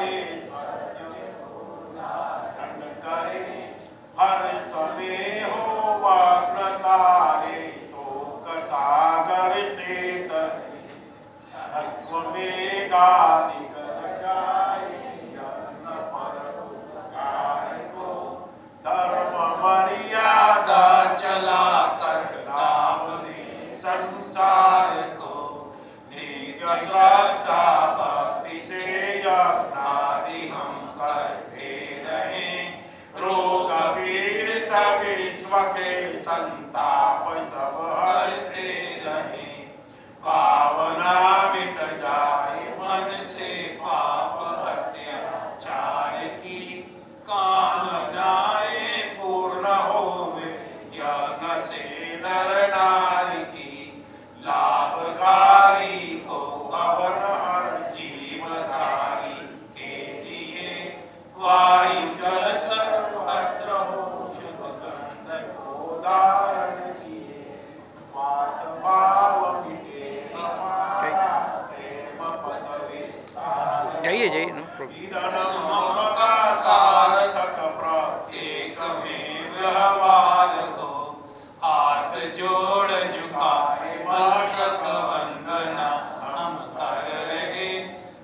जाए करे हर समय हो वर्ण तारे तो सागर से अश्व में गादि कर जाए यज्ञ पर को धर्म मर्यादा चला कर लाभ दे संसार को नित्य श्रद्धा भक्ति से यज्ञादि हम करते रहे रोग पीड़ित विश्व के संताप सब हरते रहे पावना मिट जाए मन से पाप अत्याचार की कामनाएं पूर्ण होवे यज्ञ से नर नारी की लाभकारी को हवन हर जीवधारी के लिए वायु जल सर्वत्र हो शुभ गंध को धारण किए वात भाव मिटे हमारा प्रेम पद विस्तार जाइए ममता सार्थक प्रत्येक में व्यवहार हो हाथ जोड़ झुकाए मस्तक वंदना हम कर रहे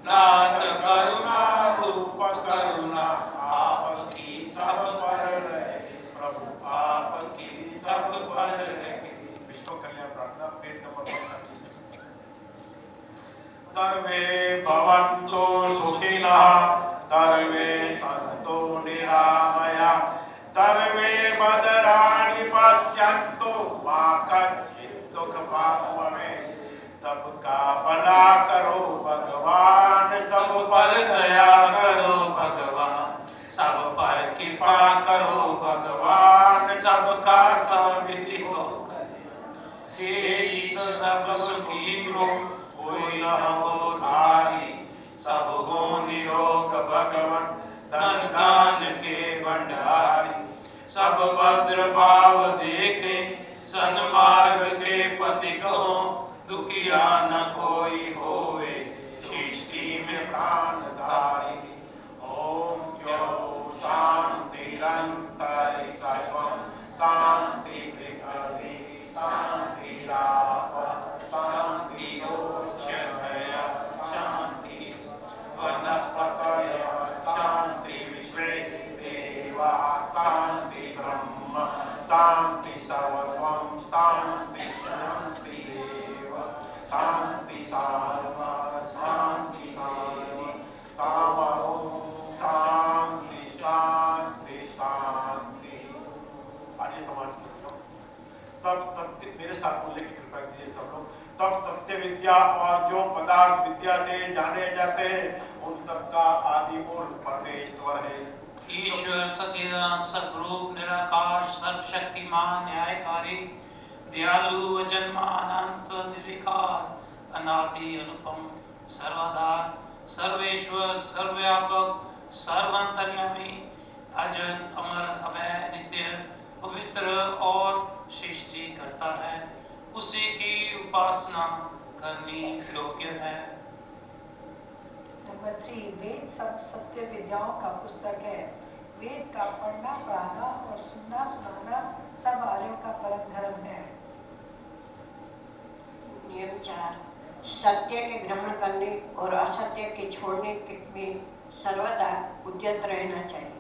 नाथ करुणा रूप करुणा आपकी सब पर रहे प्रभु आपकी सब पर रहे। विश्व कल्याण प्रार्थना पेज नंबर 130। सर्वे भवन्तु सुखिनः सर्वे सन्तु निरामया सर्वे भद्राणि पश्यन्तु मा कश्चित् दुःखभाग् भवेत्। सबका भला करो भगवान सब पर दया करो भगवान सब पर कृपा करो भगवान सबका समृद्धि हो हे ईश्वर सब सुखी हो कोई न हो खाली सब हो निरोग भगवान धन दान के भंडारी सब भद्र भाव देखे सन्मार्ग के पति को दुखिया न कोई होवे सृष्टि में प्राणधारी। ओम यो शांतिरंतरिक्षं शांति पृथ्वी शांतिराप शांतिरोषधय शांति वनस्पतयः शांति विश्वे देवा शांति ब्रह्म शांति सर्वं शांति शांति देव शांति सार्वा शांति साम शांति शांति शांति। आर्य समाज के लोग तब सत्य मेरे साथ बोलने की कृपा कीजिए सब लोग। तब सत्य विद्या और जो पदार्थ विद्या से जाने जाते हैं उन सबका आदि मूल परमेश्वर है। ईश्वर सच्चिदानंद सद्रूप निराकार सर्वशक्तिमान न्यायकारी दयालु जन्मानंत निर्विकार अनादि अनुपम सर्वाधार सर्वेश्वर सर्वव्यापक सर्वांतर्यामी अजर अमर अभय नित्य पवित्र और सृष्टि करता है उसी की उपासना करनी योग्य है। नंबर 3 वेद सब सत्य विद्याओं का पुस्तक है। वेद का पढ़ना पढ़ाना और सुनना सुनाना सब आर्यों का परम धर्म है। नियम 4 सत्य के ग्रहण करने और असत्य के छोड़ने में सर्वदा उद्यत रहना चाहिए।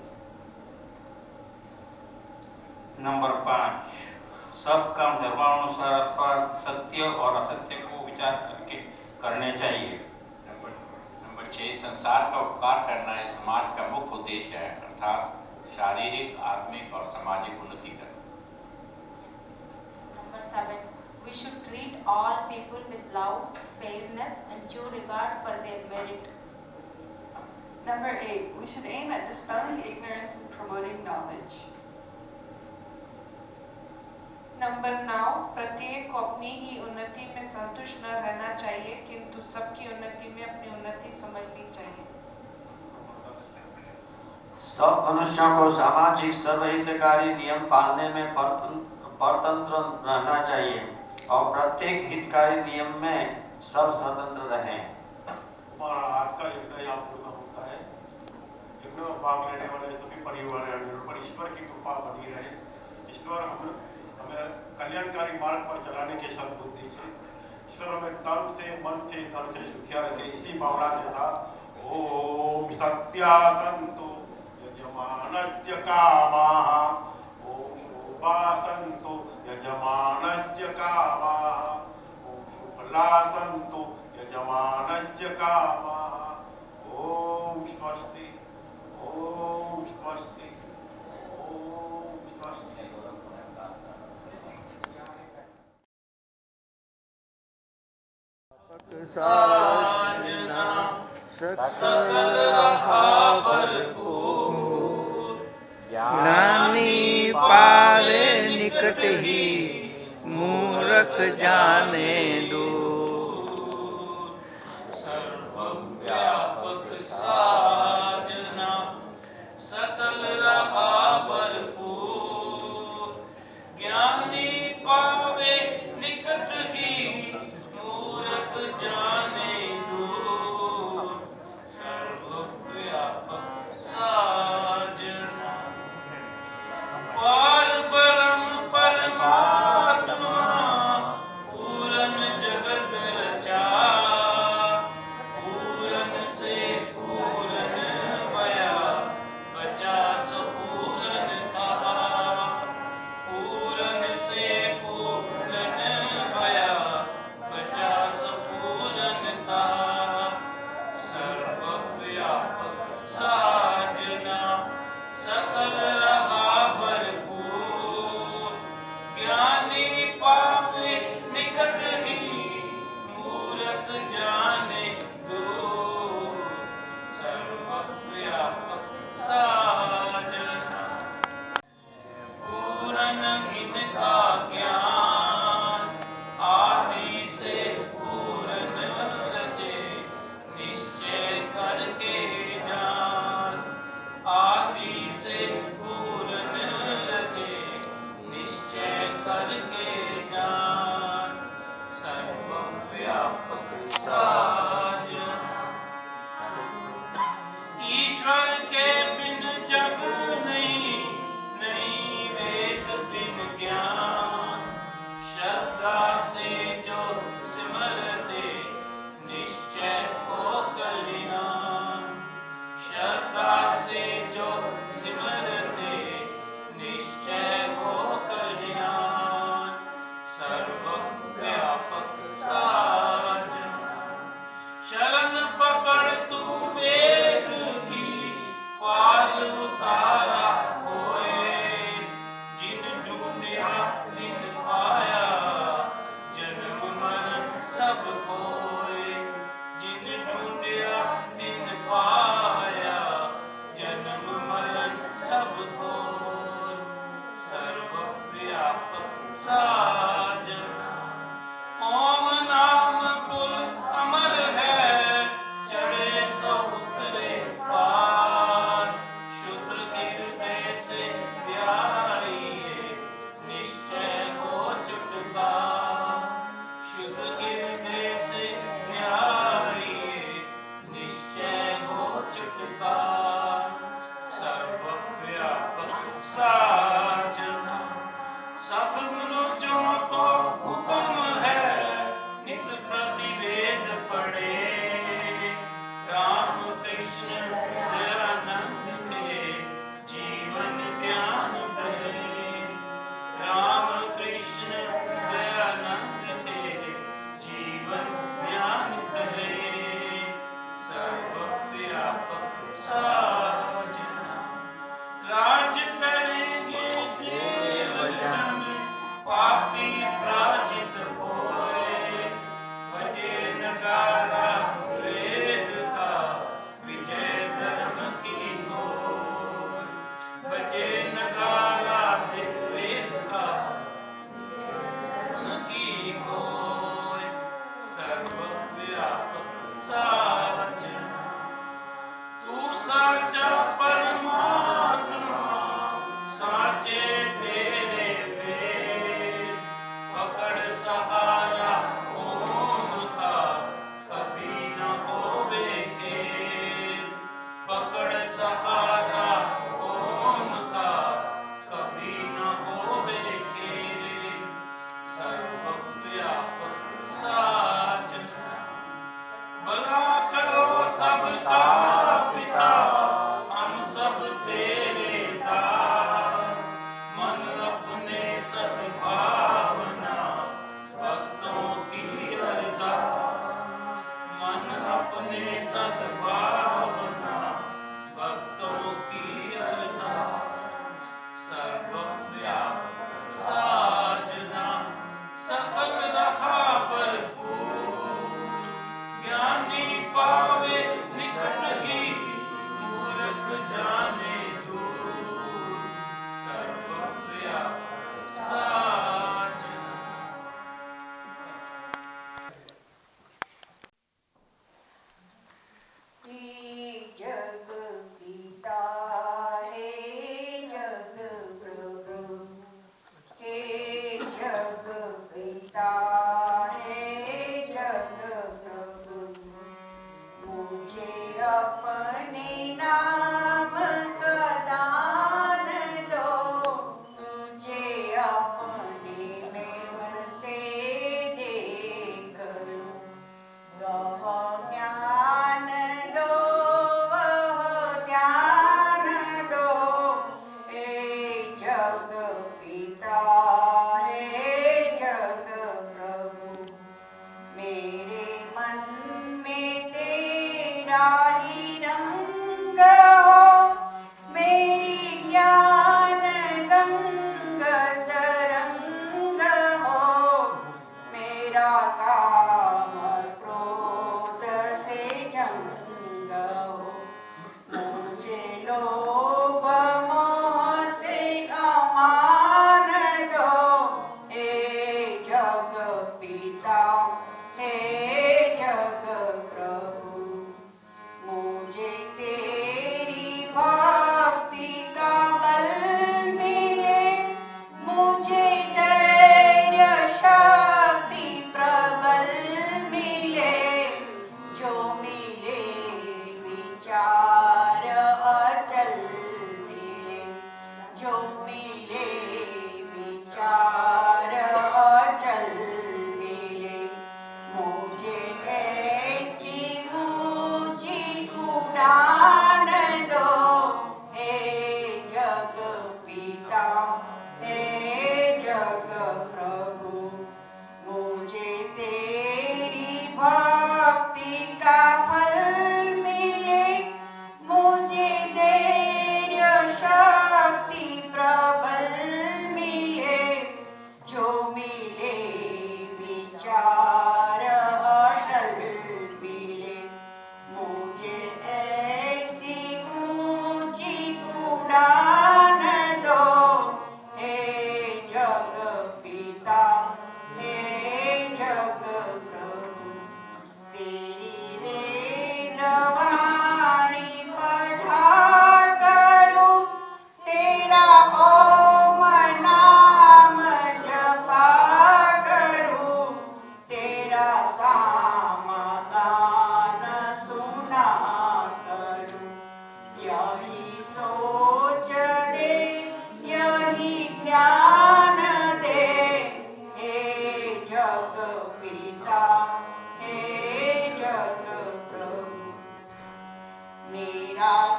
नंबर 5 सब काम धर्मानुसार अथवा सत्य और असत्य को विचार करके करने चाहिए। नंबर 6 संसार का उपकार करना इस समाज का मुख्य उद्देश्य है अर्थात शारीरिक आत्मिक और सामाजिक उन्नति करना। Number 7 we should treat all people with love, fairness and due regard for their merit. Number 8 we should aim at dispelling ignorance and promoting knowledge. Number 9 प्रत्येक को अपनी ही उन्नति में संतुष्ट न रहना चाहिए किंतु सबकी उन्नति में अपनी उन्नति समझनी चाहिए। सब मनुष्यों को सामाजिक सर्वहितकारी नियम पालने में परतंत्र रहना चाहिए और प्रत्येक हितकारी नियम में सब स्वतंत्र रहें। हमारा आज का यज्ञ यहाँ पूर्ण होता है। रहने वाले सभी परिवार पर ईश्वर की कृपा बनी रहे। ईश्वर हमें कल्याणकारी मार्ग पर चलाने की सद्बुद्धि दीजिए। ईश्वर हमें तन से, मन से, धन से सुखिया रखे, इसी भावना के साथ ओम सत्यासंतु यजमानस्य कामाः, ओम शोभासंतु यजमानस्य कामाः, ओम शुभलासंतु यजमानस्य कामाः। ओम स्वस्ति, ओम स्वस्ति, ओम स्वस्ति। साजना सकल रहा भरपूर, ज्ञानी पावे निकट ही, मूर्ख जाने दूर। सर्वव्यापक साजना सकल रहा भरपूर, ज्ञानी पावे निकट ही, मूर्ख जाने दूर। सर्वव्यापक साजना पार ब्रह्म परमात्मा, पूरन जगत रचा, पूरन से पूरन भया, बचा सो पूरन कहा। पूरन से पूरन भया, बचा सो पूरन कहा। सर्वव्यापक साजना सकल रहा भरपूर, ज्ञानी पावे निकट ही, मूर्ख जाने दूर। सर्वव्यापक साजना पूरन इनका ज्ञान, आदि से पूरन रचे, निश्चय करके जान। आदि से पूरन रचे, निश्चय करके जान। सर्वव्यापक साजना ईश्वर के बिन जग नहीं, नहीं वेद बिन ज्ञान। श्रद्धा से जो सिमरते, निश्चय हो कल्याण। श्रद्धा से जो सिमरते, निश्चय हो कल्याण। सर्वव्यापक साजना शरण पकड़ तू वेद की, पार उतारा होए। जिन ढूंढिया तिन पाया, जन्म मरण सब खोए। जिन ढूंढिया तिन पाया, जन्म मरण सब खोए। सर्वव्यापक साजना ओम नाम पुर अमर है, चढ़े सो उतरे पार। शुद्ध हृदय से ध्याइए, निश्चय हो चुटकार। शुद्ध हृदय से ध्याइए, निश्चय हो चुटकार। सर्वव्यापक साजना सब मनुष्यों को हुक्म है, नित प्रतिवेद पढ़े। राम कृष्ण दयानंद के जीवन ध्यान धरे। राम कृष्ण दयानंद के जीवन ध्यान धरे। सर्वव्यापक साजना राज करेंगे देवजन, पापी पराजित होए। बजे नगारा वेद का, विजय धर्म की होए। बजे नगारा वेद का, धर्म की होए। सर्वव्यापक साजना तू साचा परमात्मा, साचे तेरे वेद। पकड़ सहारा ओम का, कभी न होवे खेद। पकड़ सहारा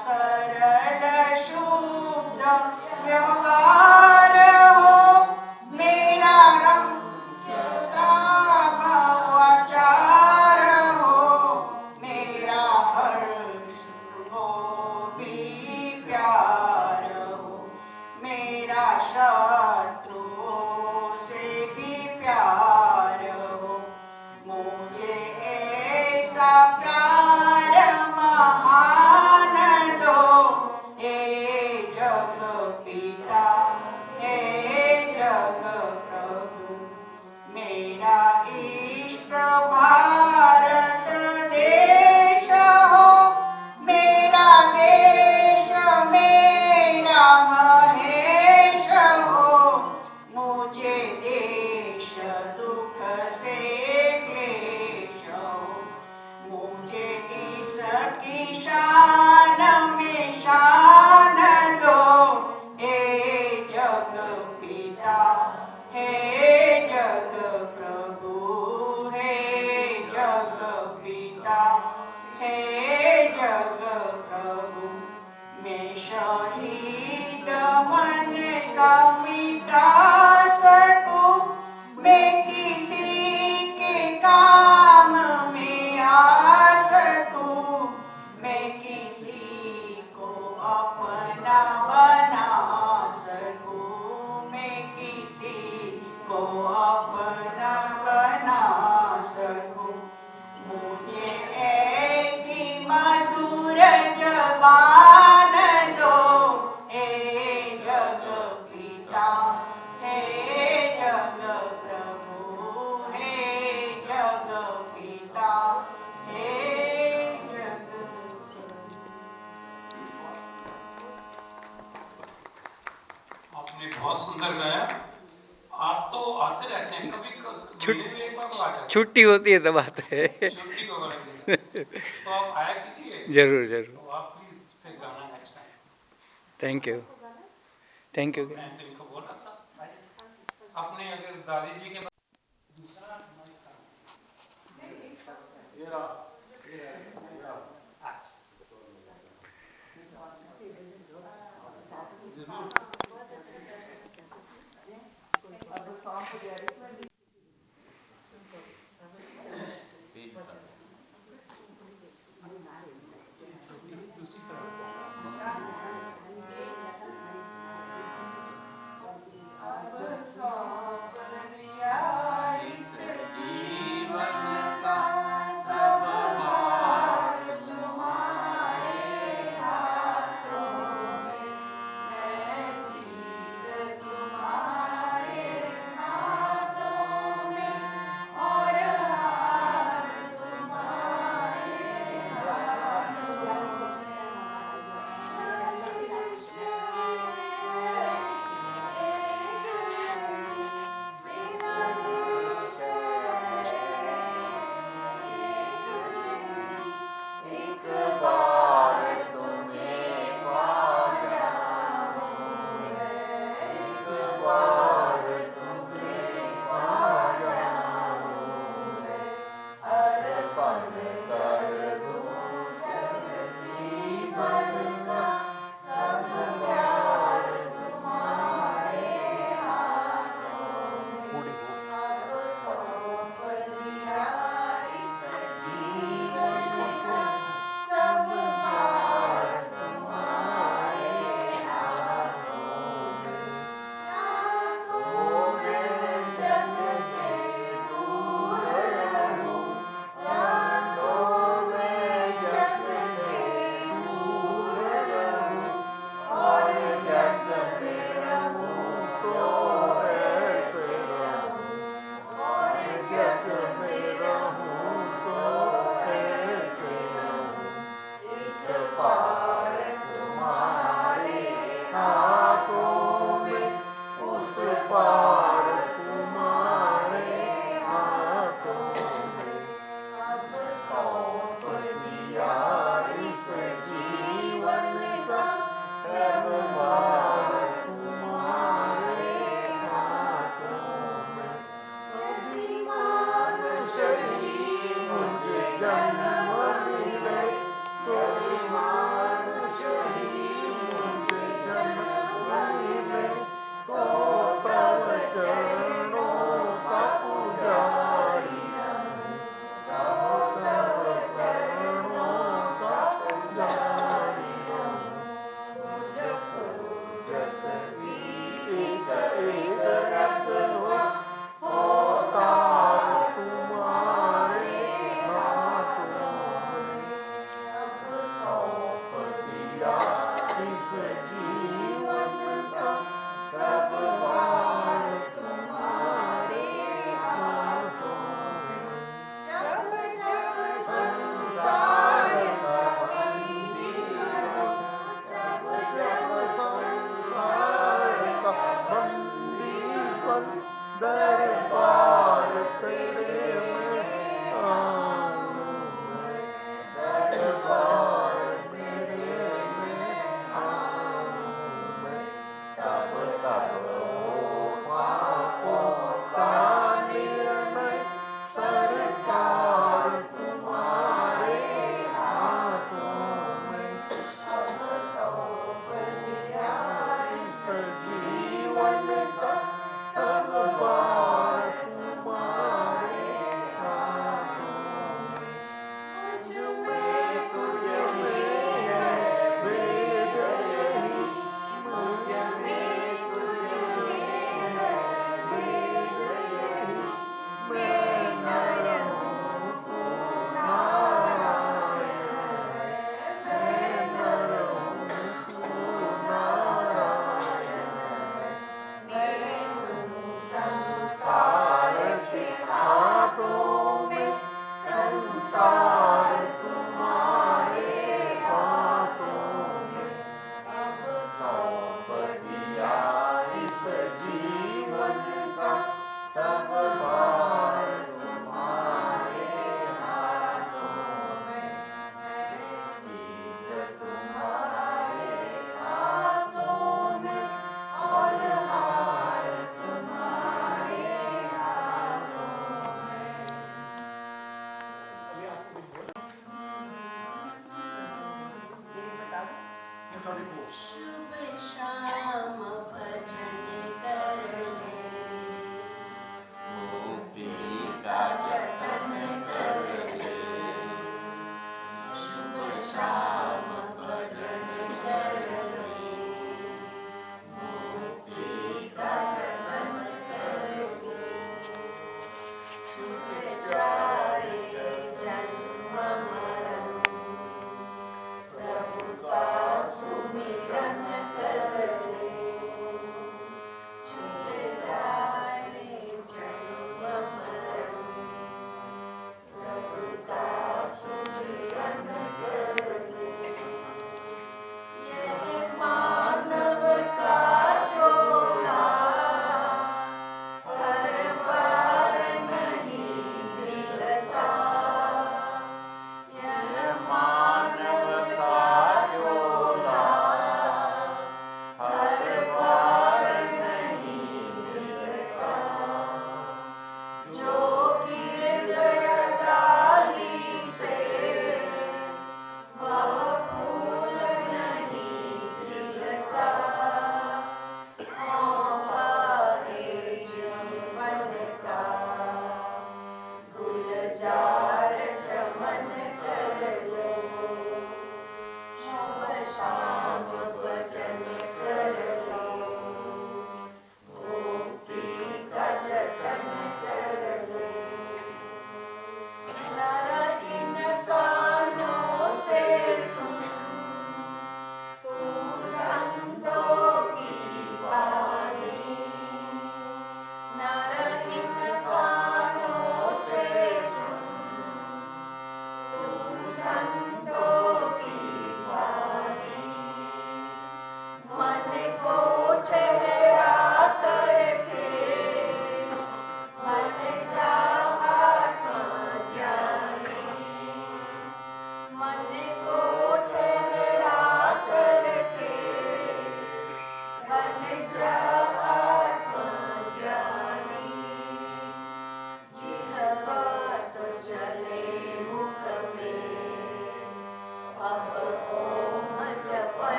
सरल शुद्ध व्यवहार हो, मेरा रमता भवाचार हो, मेरा हर्ष हो भी प्यार हो, मेरा शत्रुओं से भी प्यार हो, मुझे ऐसा प्यार महान दो, हे जग पिता, हे जग प्रभु, मेरा इष्ट भारत देश हो, मेरा देश मेरा महेश हो, मुझे देश दुख से क्लेश हो, मुझे इसकी शान में शान दो, हे जग पिता, हे जग प्रभु, हे जग पिता, हे जग प्रभु, मैं शहीद मन का मिटा सकूं, मैं किसी के काम में आ सकूं, मैं किसी को अपना बना सकूं, मैं किसी को अपना बना सकूं, मुझे ऐसी मधुर जबान दो, हे जग पिता, हे जग प्रभु, हे जग पिता, हे जग आपने बहुत सुंदर गाया। आप तो आते रहते हैं, कभी महीने में एक बार तो आ जाते हैं। छुट्टी होती है तब आते हैं। छुट्टी को बोलेंगे तो आप आया कीजिए। जरूर जरूर। तो आप प्लीज फिर गाना next time. Thank you thank you. मैं तो इनको बोला था अपने अगर दादी जी के दूसरा ये रहा और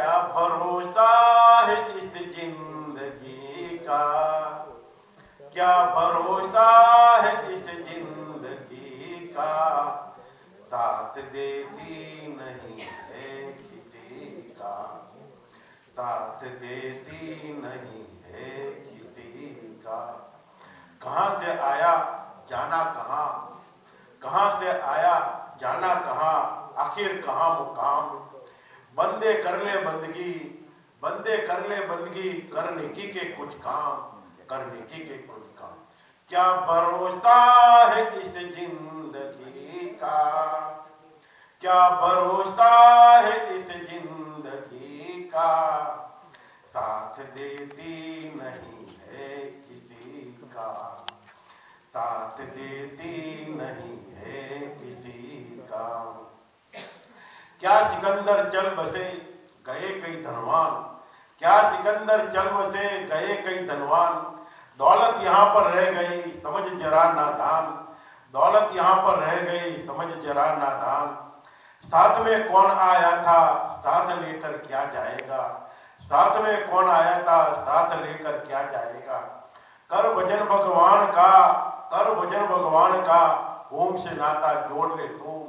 क्या भरोसा है इस जिंदगी का, क्या भरोसा है इस जिंदगी का, साथ देती नहीं है किसी का, साथ देती नहीं है किसी का। कहां से आया जाना कहां, कहां से आया जाना कहां, आखिर कहां मुकाम। बंदे कर ले बंदगी, बंदे कर ले बंदगी, कर नेकी के कुछ काम, कर नेकी के कुछ काम। क्या भरोसा है इस जिंदगी का, क्या भरोसा है इस जिंदगी का, साथ देती नहीं है किसी का, साथ देती नहीं है किसी का। क्या सिकंदर चल बसे गए कई धनवान, क्या सिकंदर चल बसे गए कई धनवान, दौलत यहां पर रह गई समझ जरा नादान, दौलत यहां पर रह गई समझ जरा नादान। साथ में कौन आया था साथ लेकर क्या जाएगा, साथ में कौन आया था साथ लेकर क्या जाएगा। कर भजन भगवान का, कर भजन भगवान का, ओम से नाता जोड़ ले तू,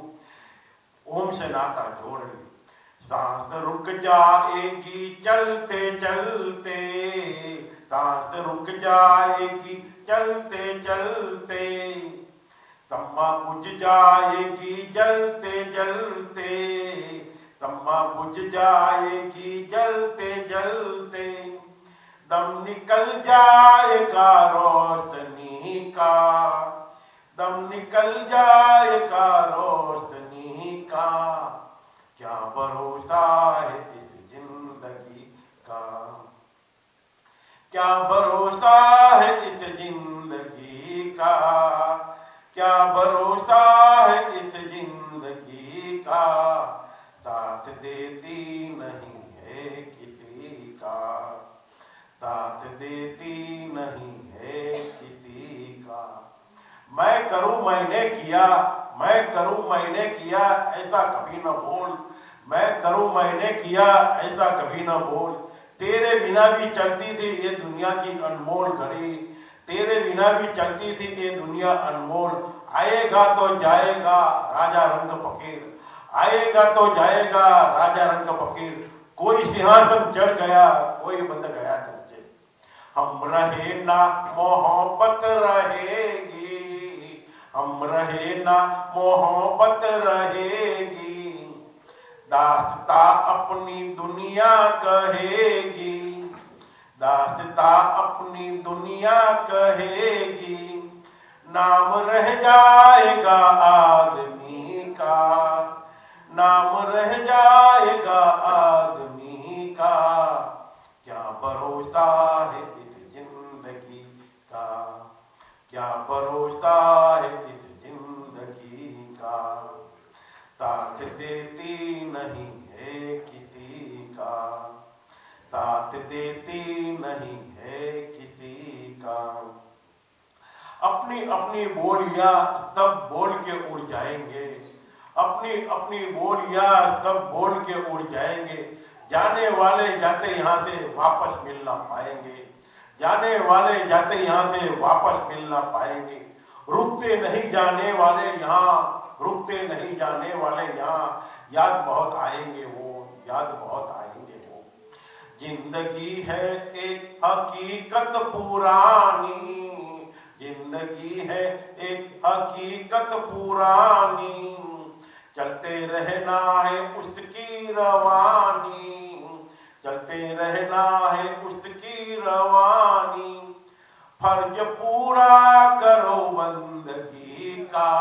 ओम से नाता जोड़ ले। सांस रुक जाएगी चलते चलते, सांस रुक जाएगी चलते चलते, तम्मा बुझ जाएगी जलते जलते, तम्मा बुझ जाएगी जलते जलते। दम निकल जाएगा रोशनी का, दम निकल जाएगा रोशनी का, क्या भरोसा है इस जिंदगी का, क्या भरोसा है इस जिंदगी का, क्या भरोसा है इस जिंदगी का, साथ देती नहीं है किसी का, साथ देती नहीं है किसी का। मैं करूं मैंने किया, मैं करूं मैंने किया ऐसा कभी न बोल, मैं करूं मैंने किया ऐसा कभी न बोल। तेरे बिना भी चलती थी ये दुनिया की अनमोल घड़ी, तेरे बिना भी चलती थी ये दुनिया अनमोल। आएगा तो जाएगा राजा रंग फकीर, आएगा तो जाएगा राजा रंग फकीर। कोई सिंहासन चढ़ गया कोई बंद गया तुझे, हम रहे ना मोहब्बत रहेगी, हम रहे ना मोहब्बत रहेगी। दास्ता अपनी दुनिया कहेगी, दास्ता अपनी दुनिया कहेगी। नाम रह जाएगा आदमी का, नाम रह जाएगा आदमी का, क्या भरोसा है इस जिंदगी का, क्या भरोसा है इस जिंदगी का, साथ देती नहीं है किसी का, साथ देती नहीं है किसी का। अपनी अपनी बोलियां सब बोल के उड़ जाएंगे, अपनी अपनी बोलियां सब बोल के उड़ जाएंगे। जाने वाले जाते यहां से वापस मिल ना पाएंगे, जाने वाले जाते यहां से वापस मिल ना पाएंगे। रुकते नहीं जाने वाले यहाँ, रुकते नहीं जाने वाले यहाँ, याद बहुत आएंगे वो, याद बहुत आएंगे वो। जिंदगी है एक हकीकत पुरानी, जिंदगी है एक हकीकत पुरानी, चलते रहना है उसकी रवानी, चलते रहना है उसकी रवानी। फर्ज पूरा करो बंदगी का,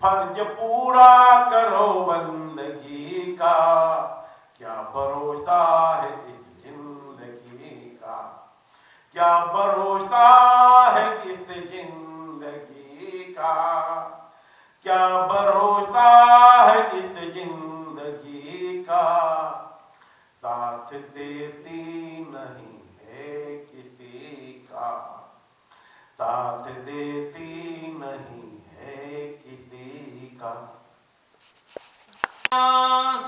फर्ज पूरा करो बंदगी का, क्या भरोसा है इस जिंदगी का, क्या भरोसा है इस जिंदगी का, क्या भरोसा है इस जिंदगी का, साथ देती नहीं है किसी का, साथ देती नहीं है किसी का।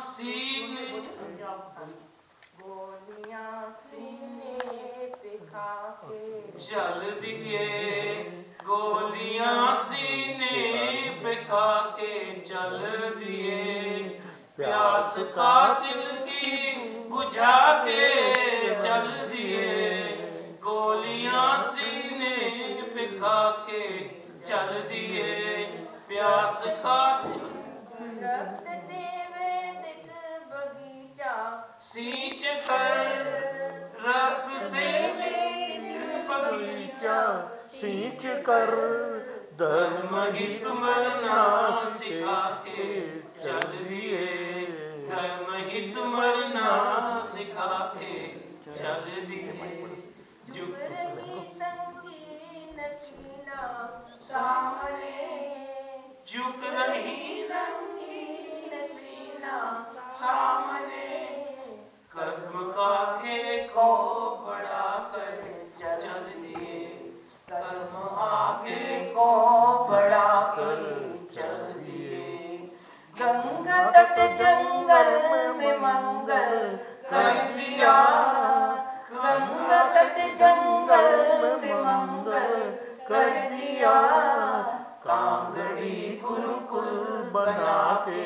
सीन खा के चल दिए, गोलियां सीने पे खा के चल दिए, प्यास का दिल की बुझा के चल दिए, गोलियां सीने पे खा के चल दिए, प्यास का दिल रक्त देवे दिख बगीचा सींच कर, रक्त से बगीचा सींच कर, धर्म हित मरना सिखा के चल दिए, धर्म हित मरना सिखा के चल दिए, झुक रही संगीन कीना सामने, झुक रही संगीन सीना सामने, कदम आगे को बढ़ा कर चल दिए, कदम आगे को बढ़ा कर चल दिए, गंगा तट जंगल में मंगल कर दिया, गंगा तट जंगल में मंगल कर दिया, कांगड़ी गुरुकुल बना के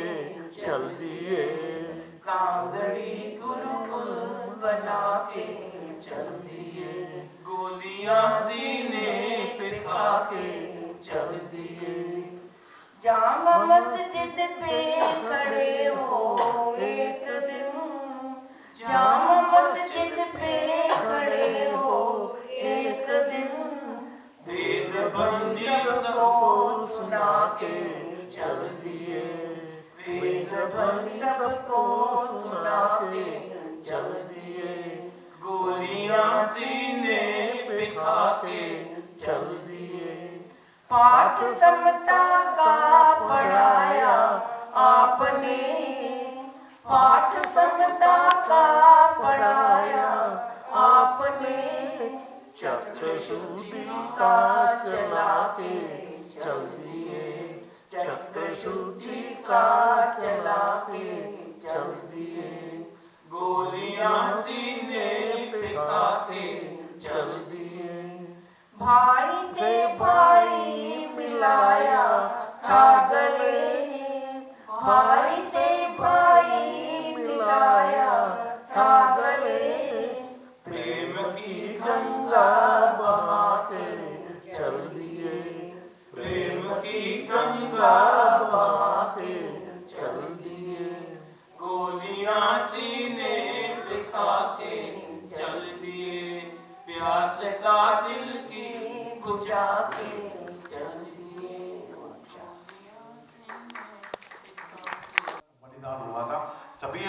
चल दिए, कांगड़ी गुरुकुल बना के चल दिए, गोलियां सीने पे खा के चल दिए, जामा मस्जिद पे खड़े हो एक दिन, जामा मस्जिद पे खड़े हो एक दिन, वेद बंदी सबको सुना के चल दिए, वेद बंदी सबको सुना के चल दिए, गोलियां सीने पे खा के चल दिए, पाठ समता का पढ़ाया आपने, पाठ समता का पढ़ाया आपने, चक्र शुद्धि का चला के चल दिए, चक्र शुद्धि का चला के चल दिए, गोलियां सीने पे खा के चल दिए, भाई थे भाई मिलाया था गले, भाई थे भाई मिलाया था गले, प्रेम की गंगा बहा के चल दिए, प्रेम की गंगा बहा के चल दिए, गोलियां सीने पे खा के चल दिए, प्यास का दिल की बुझा के चल दिए, बलिदान हुआ था। सभी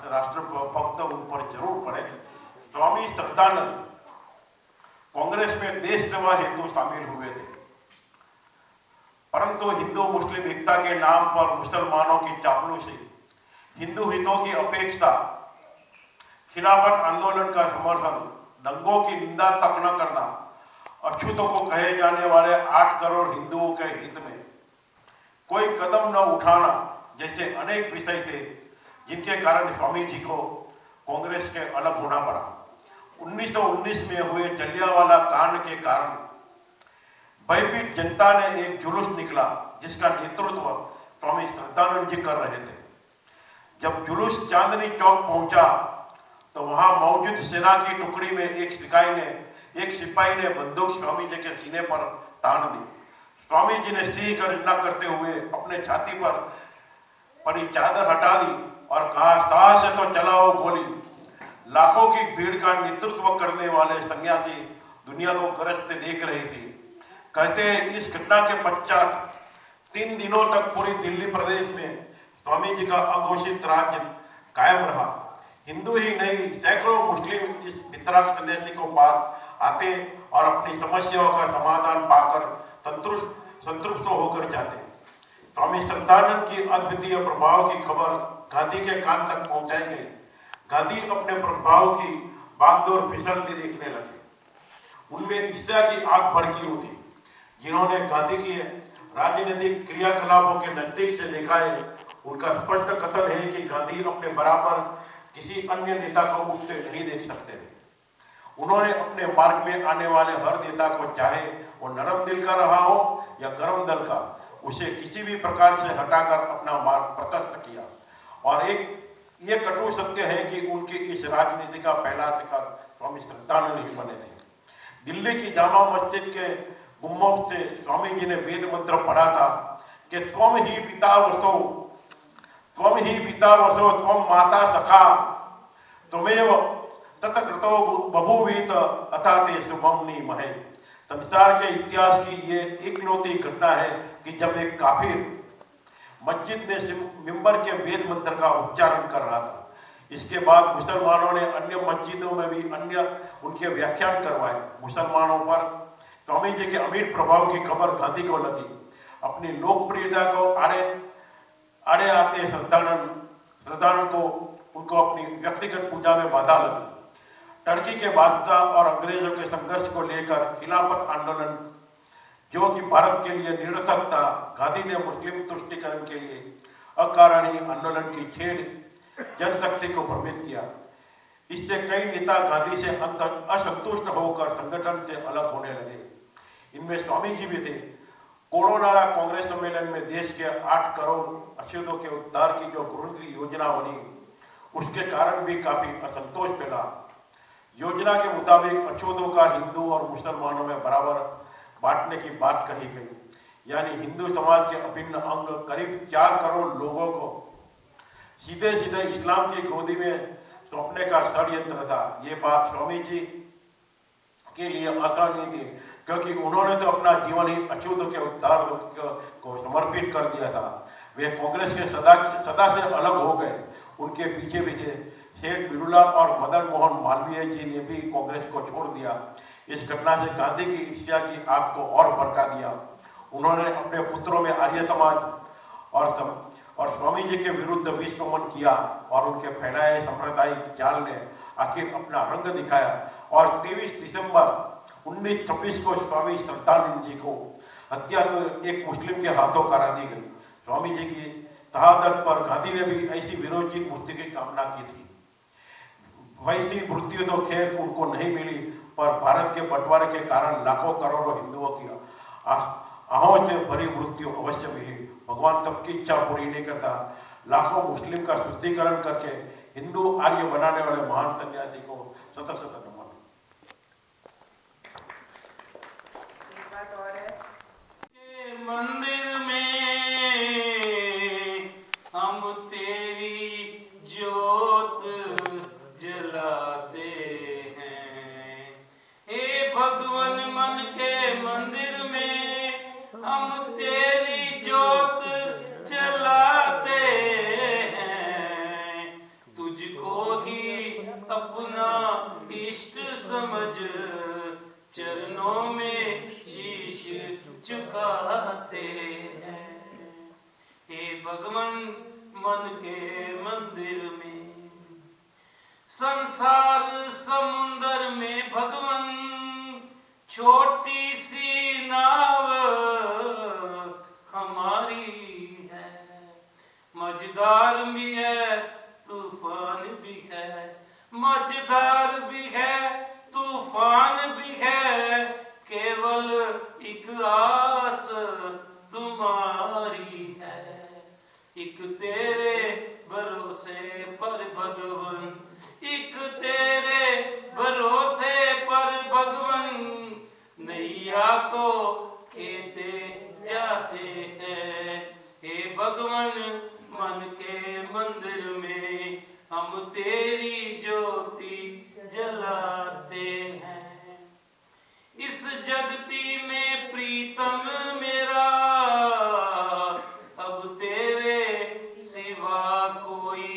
राष्ट्रभक्त उन पर जरूर पड़े। स्वामी श्रद्धानंद कांग्रेस में देश सेवा हेतु शामिल हुए थे, परंतु हिंदू मुस्लिम एकता के नाम पर मुसलमानों की चापलूसी, हिंदू हितों की अपेक्षा, खिलाफत आंदोलन का समर्थन, दंगों की निंदा तक न करना, अछूतों को कहे जाने वाले 8 करोड़ हिंदुओं के हित में कोई कदम न उठाना जैसे अनेक विषय थे जिनके कारण स्वामी जी को कांग्रेस के अलग होना पड़ा। 1919 में हुए जलियांवाला कांड के कारण भयभीत जनता ने एक जुलूस निकला जिसका नेतृत्व स्वामी श्रद्धानंद जी कर रहे थे। जब जुलूस चांदनी चौक पहुंचा तो वहां मौजूद सेना की टुकड़ी में एक सिपाही ने बंदूक स्वामी जी के सीने पर तान दी। स्वामी जी ने सिंह गर्जना करते हुए अपने छाती पर पड़ी चादर हटा ली और कहा, साहस है तो चलाओ गोली। लाखों की भीड़ का नेतृत्व करने वाले सन्यासी दुनिया को गरजते देख रही थी। कहते हैं इस घटना के पश्चात 3 दिनों तक पूरी दिल्ली प्रदेश में स्वामी जी का अघोषित राज्य कायम रहा। हिंदू ही नहीं, सैकड़ों मुस्लिम इस वितराग सन्यासी को पास आते और अपनी समस्याओं का समाधान पाकर संतुष्ट होकर जाते। स्वामी श्रद्धानंद की अद्वितीय प्रभाव की खबर गांधी के कान तक पहुंचाई गई। गांधी अपने प्रभाव की बागडोर फिसलती देखने लगे। उनमें ईर्ष्या की आग भड़की होती। जिन्होंने गांधी की राजनीतिक क्रियाकलापों के नजदीक से देखा है, उनका स्पष्ट कथन है कि गांधी अपने बराबर किसी अन्य नेता को उठते नहीं देख सकते थे। उन्होंने अपने मार्ग में आने वाले हर नेता को, चाहे वो नरम दिल का रहा हो या गर्म दिल का, उसे किसी भी प्रकार से हटाकर अपना मार्ग प्रशस्त किया। और ये कटु सत्य है कि उनकी इस राजनीति का पहला शिकार स्वामी श्रद्धानंद ही बने थे। दिल्ली की जामा मस्जिद के गुम्बद से स्वामी जी ने वेद मंत्र पढ़ा था कि त्वम ही पिता वसो, त्वम माता सखा, त्वमेव तत्कृतो बभूवीत अथा ते शुभमनि महे। संसार के इतिहास की ये इकलौती घटना है कि जब एक काफिर मस्जिद में मिंबर के वेद मंत्र का उच्चारण कर रहा था। इसके बाद मुसलमानों ने अन्य मस्जिदों में भी अन्य उनके व्याख्यान करवाए। मुसलमानों पर स्वामी जी के अमीर प्रभाव की खबर गांधी को लगी। अपनी लोकप्रियता को आड़े आते श्रद्धानंद को उनको अपनी व्यक्तिगत पूजा में बाधा लगी। टर्की के बादशाह और अंग्रेजों के संघर्ष को लेकर खिलाफत आंदोलन, जो कि भारत के लिए निरर्थक था, गांधी ने मुस्लिम तुष्टीकरण के लिए अकारणीय आंदोलन की छेड़ जनशक्ति को भ्रमित किया। इससे कई नेता गांधी से असंतुष्ट होकर संगठन से अलग होने लगे। इनमें स्वामी जी भी थे। कोरोनारा कांग्रेस सम्मेलन में देश के 8 करोड़ अछूतों के उद्धार की जो घोषित योजना बनी, उसके कारण भी काफी असंतोष फैला। योजना के मुताबिक अछूतों का हिंदू और मुसलमानों में बराबर बांटने की बात कही गई। यानी हिंदू समाज के अभिन्न अंग करीब 4 करोड़ लोगों को सीधे सीधे इस्लाम की गोदी में सौंपने का षड्यंत्र था। ये बात स्वामी जी के लिए आसान नहीं थी, क्योंकि उन्होंने तो अपना जीवन ही अछूतों के उद्धार को समर्पित कर दिया था। वे कांग्रेस के सदा से अलग हो गए। उनके पीछे सेठ बिरला और मदन मोहन मालवीय जी ने भी कांग्रेस को छोड़ दिया। इस घटना से गांधी की ईर्ष्या की आग को और भड़का दिया। उन्होंने अपने पुत्रों में आर्य समाज और स्वामी जी के विरुद्ध विषमन किया और उनके फैलाए सांप्रदायिक जाल ने आखिर अपना रंग दिखाया। और 23 दिसंबर 1926 को स्वामी श्रद्धानंद जी को हत्या तो एक मुस्लिम के हाथों करा दी गई। स्वामी जी की शहादत पर गांधी ने भी ऐसी विरोधी मृत्यु की कामना की थी। वैसी मृत्यु तो खैर उनको नहीं मिली, पर भारत के बंटवारे के कारण लाखों करोड़ों हिंदुओं की आहों से भरी मृत्यु अवश्य मिली। भगवान सबकी इच्छा पूरी नहीं करता। लाखों मुस्लिम का शुद्धिकरण करके हिंदू आर्य बनाने वाले महान सन्यासी को सतत नमन। मंदिर में हम तेरी ज्योत जलाते हैं। हे भगवान, मन के मंदिर में हम तेरी ज्योत जलाते हैं। तुझको ही अपना इष्ट समझ चरणों में शीश झुकाते हैं। हे भगवान, मन के मंदिर में संसार समुंदर में भगवान छोटी सी नाव हमारी है। मझधार भी है, तूफान भी है। मझधार भी है, तूफान भी है। केवल एक आस तुम्हारी है। एक तेरे भरोसे पर भगवान, एक तेरे भरोसे पर भगवान नैया को खेते जाते हैं। हे भगवान, मन के मंदिर में हम तेरी ज्योति जलाते हैं। इस जगती में प्रीतम मेरा अब तेरे सिवा कोई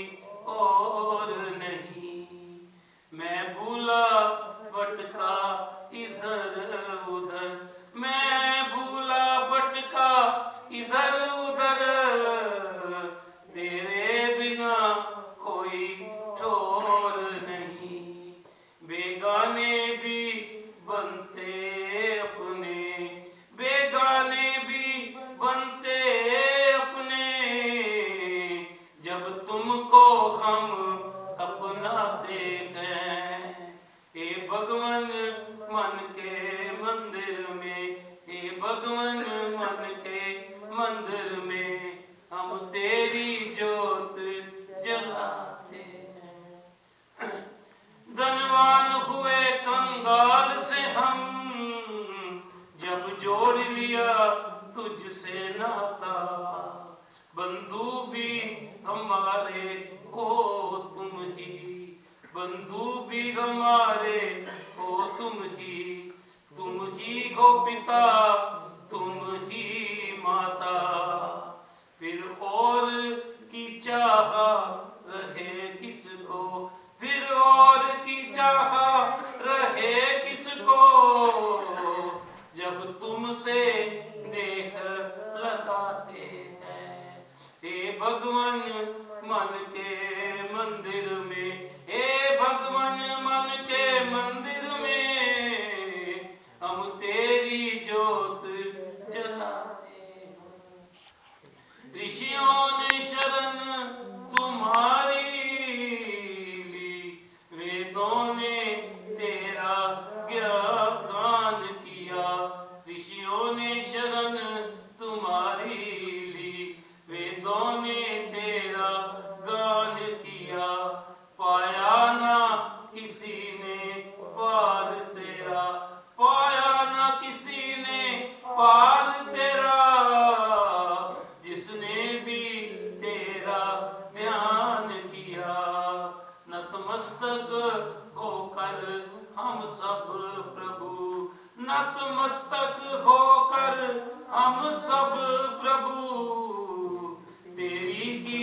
और नहीं। मैं भूला भटका इधर उधर, मैं भूला भटका इधर उधर। तेरे बिना कोई ठोर नहीं। बेगाने भी बनते अपने, बेगाने भी बनते अपने। जब तुमको हम अपनाते हैं। हे भगवन मन के मंदिर में, हे भगवन मन के मंदिर में हम तेरी जोत जलाते हैं। धनवान हुए कंगाल से हम, जब जोड़ लिया तुझसे नाता। बंधु भी हमारे हो तुम ही, बंधु भी हमारे हो तुम ही हो पिता, तुम ही माता। फिर और की चाह रहे किसको, फिर और की चाह रहे किसको, जब तुमसे नेह लगाते हैं। हे भगवन मन के मंदिर में, हे भगवन मन के मंदिर में हम तेरी जोत जलाते हैं। ऋषियों ने शरण तुम्हारी ली, वेदों ने तेरा ज्ञान किया। ऋषियों ने शरण तुम्हारी ली, वेदों ने तेरा गान किया। पाया ना किसी ने पार तेरा, पाया ना किसी ने पार तेरा, जिसने भी तेरा ध्यान किया। नतमस्तक होकर हम सब प्रभु, नतमस्तक होकर हम सब प्रभु तेरी ही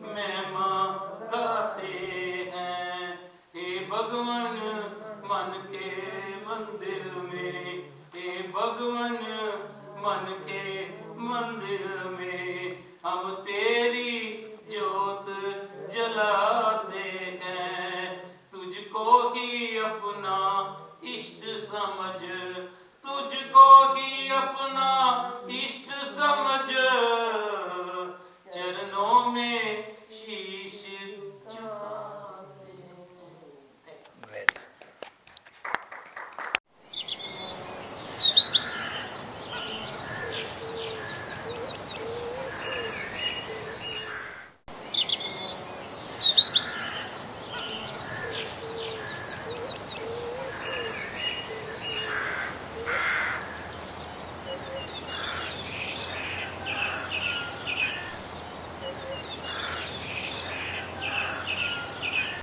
महिमा गाते हैं। हे भगवन मन के मंदिर में, हे भगवन मन के मंदिर में हम तेरी जोत जलाते हैं। तुझको ही अपना इष्ट समझ, तुझको ही अपना